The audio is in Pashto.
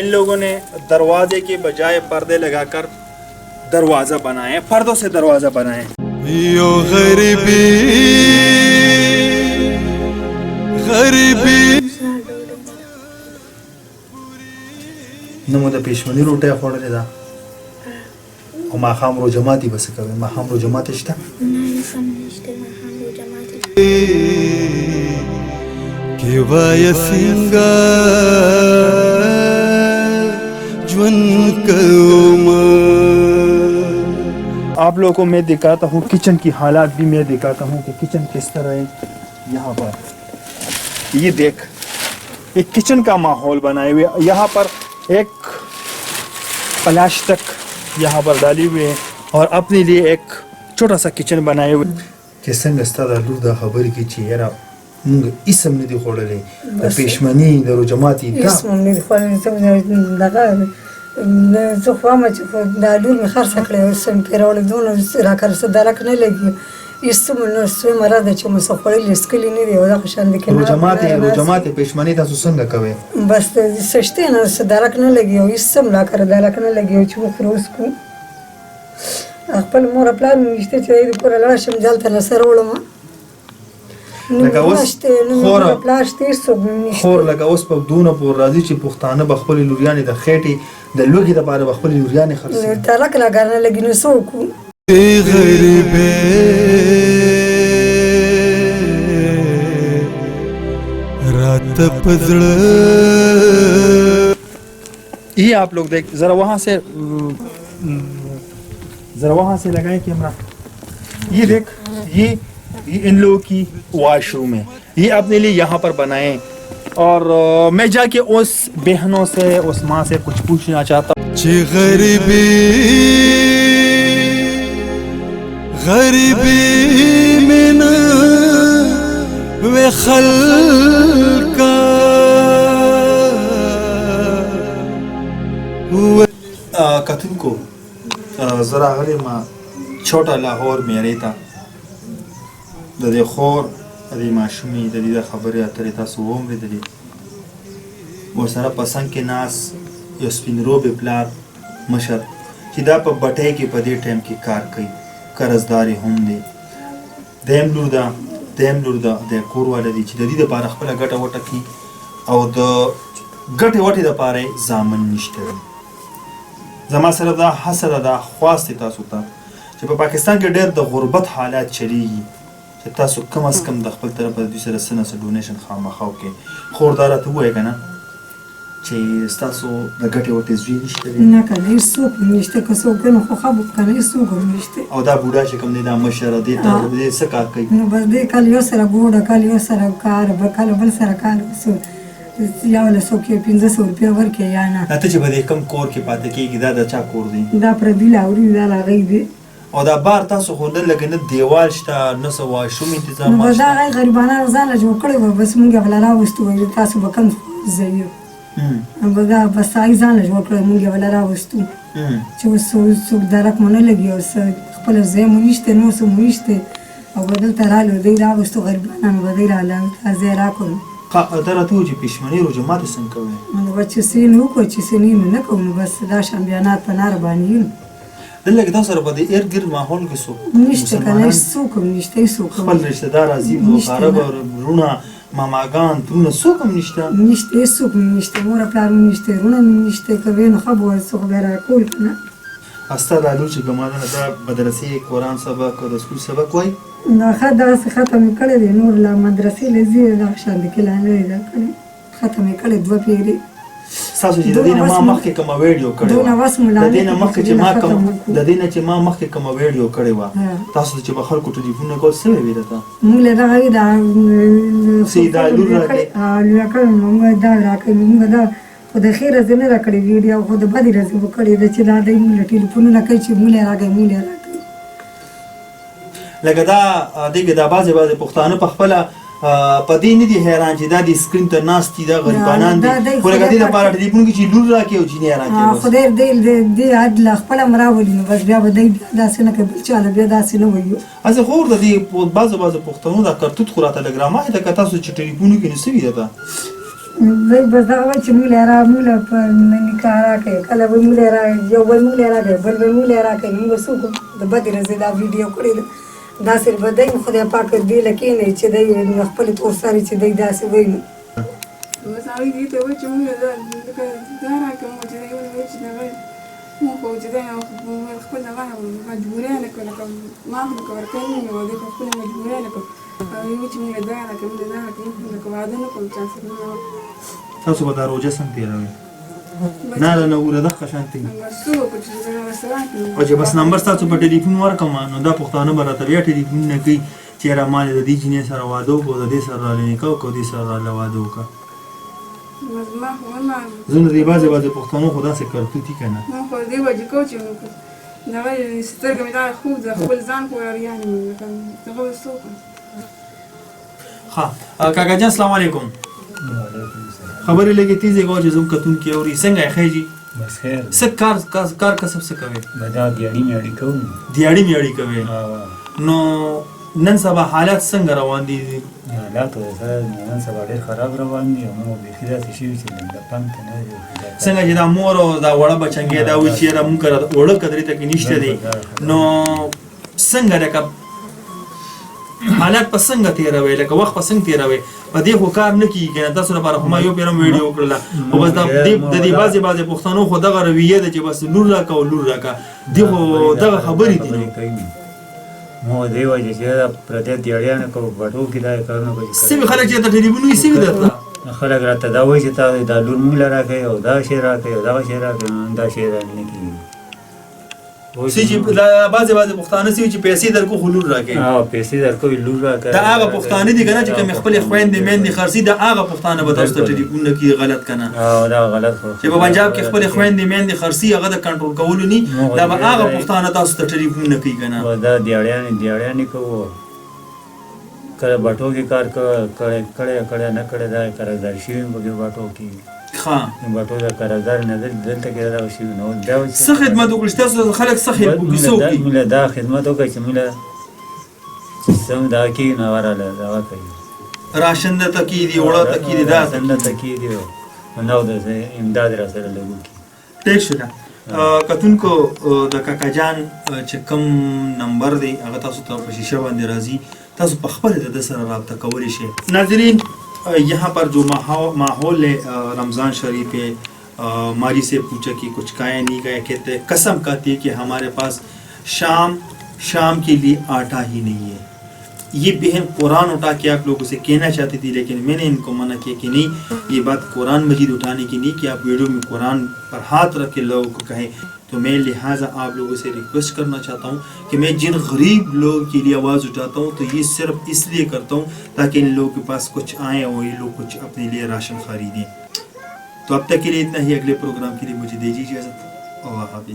इन लोगों ने दरवाजे के बजाय पर्दे लगाकर दरवाजा बनाए, पर्दों से दरवाजा बनाए। यो गरीबी गरीबी نمو د پېشمني روټۍ خوړلې ده او ماښام روژه ماتي به څه کوې؟ ماښام روژه ماتې شته؟ کې وایه څنګه ژوند کومه. आप लोगों को मैं दिखाता हूँ किचन की हालात भी मैं दिखाता हूँ कि किचन किस तरह है। यहाँ पर ये देख, एक किचन का माहौल बनाए हुए, यहाँ पर एक प्लास्टिक यहाँ पर डाली हुई है और अपने लिए एक छोटा सा किचन बनाए हुए। چې څنګه ستا دا لور دا خبرې کوي چې یاره مونږ اسم نه دي خوړلی د پېشمني د روژه ماتي اسم هم نه دي خوړلی. دغه زه خو وایم چې دا لور مې خرڅه کړې اوس مې پېرولی دونه راکړه څه درک نه لګي هېڅ څه مې نه سوی مرض ده چې مو څه خوړلي څکلي نه دي او دغه شان دي روژه ماتې پېشمني تاسو څنګه کوئ؟ بس څه شته نه څه درک نه لګي او هېڅ څه هم راکړه درک نه لګي او چې وخورو وڅکو. خپل مور پلار مې ویشته چې د کوره لاړه شم دلته نه سره وړم لکه اوس خور لکه اوس په دونه پور راځي چې پښتانه به خپلې لوریانې د خېټې د لوږې دپاره به خپلې لوریانې خرڅوي. درک لګا نه لګي نو څه وکړو؟ غریبې راته په زړه. ये आप लोग देख ज़रा वहाँ से लगाएं कैमरा। ये देख, ये इन लोगों की वॉशरूम है, ये अपने लिए यहाँ पर बनाए। और मैं जाके उस बहनों से उस माँ से कुछ पूछना चाहता हूँ। गरीबी में ना वे खल्का कथन को ज़रा غلی ما छोटा لاهور مې ریتا د دې خور د دې ماشومې د دې د خبرې اترې تاسو واورېدلې ورسره په څنګ کې ناست یو سپین روبې پلار مشر چې دا په بټۍ کې په دې ټایم کې کار کوي، قرضدار هم دی. دیم لور ده د کور والا دی چې د دې دپاره خپله ګټه وټه کړي او د ګټې وټې دپاره یې زامن نشته دی. زما سره دا هڅه ده، دا خواست دی تاسو ته چې په پاکستان کې ډېر د غربت حالات چلیږي چې تاسو کم از کم د خپل طرفه د دوی سره څه نه څه ډونیشن خامخا وکړئ. خور دا راته ووایه که نه چې ستاسو د ګټې وټې زوی نشته دی؟ نه که نه هېڅ څوک نشته، که څوک نو خو ښه به که نه هېڅ څوک هم نشته. او دا بوډا چې کوم دی دا مشره دې ته دې څه کار کوي؟ نو بس دې کله یو سره ګوډه، کله یو سره کار، کله بل سره کار یا ولا څوک یې 500 روپۍ ورکړي یا نه. ته چې به دې کوم کور کې پاتې کېږي دا د چا کور دی؟ دا پردي لاوري دا د هغوی دی. او دا بار تاسو خو نه لکه نه دیوال شته نه څه واشروم انتظام نو بس دا هغوی غریبانانو ځان له جوړ کړی وه، بس مونږ یې بله راوستو وایي تاسو به کوم ځای یو دا بس هغوی ځان له جوړ کړی مونږ یې بله راوستو چې اوس څوک درک مو نه لګي او څه خپله ځای مو نشته نور څه مو نشته او به دلته رالو دوی راوستو غریبانانو به دوی راله دا ځای راکړو. دا راته وایي چې پېشمني روژه ماتې څنګه کوئ؟ نو به چې څه یې نه وکړو چې څه نه یې نه کوو نو بس دا شان بیانات په لاره باندې یو دلته کې تاسو سره په دې ارد ګرد ماحول کې څوک نشته که نه هېڅ څوک هم نشته هېڅوک هم خپل رشته دار راځي مقاربه وروڼه ماماګان ترونه څوک هم نشته؟ نشته هېڅ څوک هم نشته، مور پلار هم نشته، وروڼه هم نشته. که وی نو ښه به وای څوک به یې راکول که نه. ستا دا لور چې ګمانه دا مدرسې قرآن سبق او د سکول سبق وایي؟ دا ښه داسې ختم یې کړی دی، نور له مدرسې له ځي دغه شان د کې لا نه دی دا کړی، ختم یې کړی 2 پیرې. ستاسو چې د دې نه ما مخکې کومه ویډیو کړې وه د دې نه مخکې چې ما مخکې کومه ویډیو کړې وه تاسو چې به خلکو ټلیفونونه کول څه ویې درته؟ مونږ له دغه دا دا لور راکړې راکړی مونږ دا راکړی مونږ دا خو د ښې ورځې نه راکړې ویډیو خو د بدې ورځې به کړې ده چې دا دی مونږ له ټلیفونونه کوي چې مونږ یې راکړی مونږ یې راکړی. لکه دا دغه دا بعضې پښتانه په خپله په دې نه دي حیران چې دا د سکرین ته ناست دي دا غریبانان دي خو لکه دې لپاره ټلیفون کې چې لور راکړي او جینۍ راکړي خدای دې عدل خپله م راولي نو بس بیا به دی داسې نه کوي بل چا له بیا داسې نه وایو. هسې خو د دې بعضو پښتنو دا کرتوت خو راته لږ رامخې ده که تاسو چې ټلیفونو کې نو څه وي ده دی بس دغه وایي چې موږ په نکاح راکړئ کله به موږ یو بل موږ راکړئ بل به موږ راکړئ موږ به څه وکړو د بدې ورځې دا ویډیو کړې ده داسې به دی خدای پاک دې له کښېنوي چې دی خپلې تور سرې چې دی داسې وایي نو بس هغوی دې ته وایي چې موږ لکه دا راکړه موږ چې دی وایي چې دغه موږ خو چې دی خپل دغه مجبورۍ نه کړو لکه ما خو لکه ورکوي نه وي دی خو خپله مجبورۍ نه کړو هغوی وایي چې موږ دا راکړه موږ دا راکړه موږ لکه واده نه کوو چا سره تاسو به دا روژه څنګه تېروئ نه دا نوره دغه شانتې بس څه وکړو چې زه ورسره راکړم او چې بس نمبر ستاسو په ټلیفون ورکړم نو دا پښتانه به راته بیا ټلیفونونه کوي چې یاره ما د دې جینۍ سره واده وکړو د دې سره راله نکاح وکړو دې سره راله واده وکړه بس ما خو ما زه نو دې بعضې پښتنو خو داسې کرتوتي که نه ما خو دې وجې کوو چې دغه سترګه مې دغه خوب ده خپل ځان خو یعنې لکه دغه به څه وکړم ښه کاکا جان السلام علیکم خبرې لږې تیزې کوه چې زموږ کتونکي اوري څنګه یې خیجي بس خیر څه کار کسب څه کوې دا دیاړي میاړي کوم دیاړي میاړي کوې نو نن سبا حالات څنګه روان دي حالات نن سبا ډېر خراب روان دي او نو بیخي داسې شوي چې د پام ته نه څنګه چې دا مور او دا وړه بچنګې دا وایي چې یاره مونږ کره وړه قدرې ته کې نشته دی نو څنګه لکه حالات په څنګه تېروئ لکه وخت په څنګه تېروئ په دې خو کار نه کېږي که نه تاسو لپاره خو ما یو پېره ویډیو وکړله خو بس د دې بعضې پښتنو خو دغه رویه ده چې بس لور راکړه او لور راکړه دې خو دغه خبرې دي مو دی وایي چې دا پردی دیاړیانه کوو بټو کې دا کارونه کوي سوي خلک چې ته ټلیفون وي سوي درته خلک راته دا وایي چې تا دا لور موږ له راکوي او دا شی راکوي او دغه شی راکوي نو دا شی را نه کېږي سي چې بعضې پښتانه سوي چې پیسې درکو خو لور راکوي پیسې درکوي لور راکوي دا هغه پښتانه دي که نه چې کومې خپلې خویندې میندې خرڅي دا هغه پښتانه به تاسو ته ټلیفون نه کړي غلط که نه دا غلط چې په پنجاب کې خپلې خویندې میندې خرڅي هغه د کنټرول کولو ني دا به هغه پښتانه تاسو ته ټلیفون نه کوي که نه دا دیاړیانې کوو کله بټو کې کار کړی نه کړی دا قراردار شوي یم پکې بټو کې ښه بټو دا قراردار نه دلته کې دغه شوي نو بیا څه خدمت وکړي چې تاسو خلک څه وکړي موږ دا خدمت وکړي چې موږ سم دا کې نه وراله دغه کوي راشن درته کېږي وړه ته کېږي دا راشن درته کېږي نو د امداد را سره لګو کې ټیک شو ده کتونکو د کاکا جان چې کوم نمبر دی هغه تاسو ته په شیشه باندې راځي تاسو په خپل د سره رابطه کولی شئ ناظرین यहाँ पर जो माहौल है रमज़ान शरीफ है मारी से पूछा कि कुछ खाया नहीं खाया कहते कसम खाती है कि हमारे पास शाम के लिए आटा ही नहीं है ये बहन कुरान उठा के आप लोगों से कहना चाहती थी लेकिन मैंने इनको मना किया कि नहीं ये बात कुरान मजीद उठाने की नहीं कि आप वीडियो में कुरान पर हाथ रख के लोगों को कहें तो मैं लिहाजा आप लोगों से रिक्वेस्ट करना चाहता हूँ कि मैं जिन गरीब लोगों के लिए आवाज़ उठाता हूँ तो ये सिर्फ इसलिए करता हूँ ताकि इन लोगों के पास कुछ आए और ये लोग कुछ अपने लिए राशन खरीदें तो अब तक के लिए इतना ही अगले प्रोग्राम के लिए मुझे दीजिए इजाज़त अल्लाह हाफ़िज़।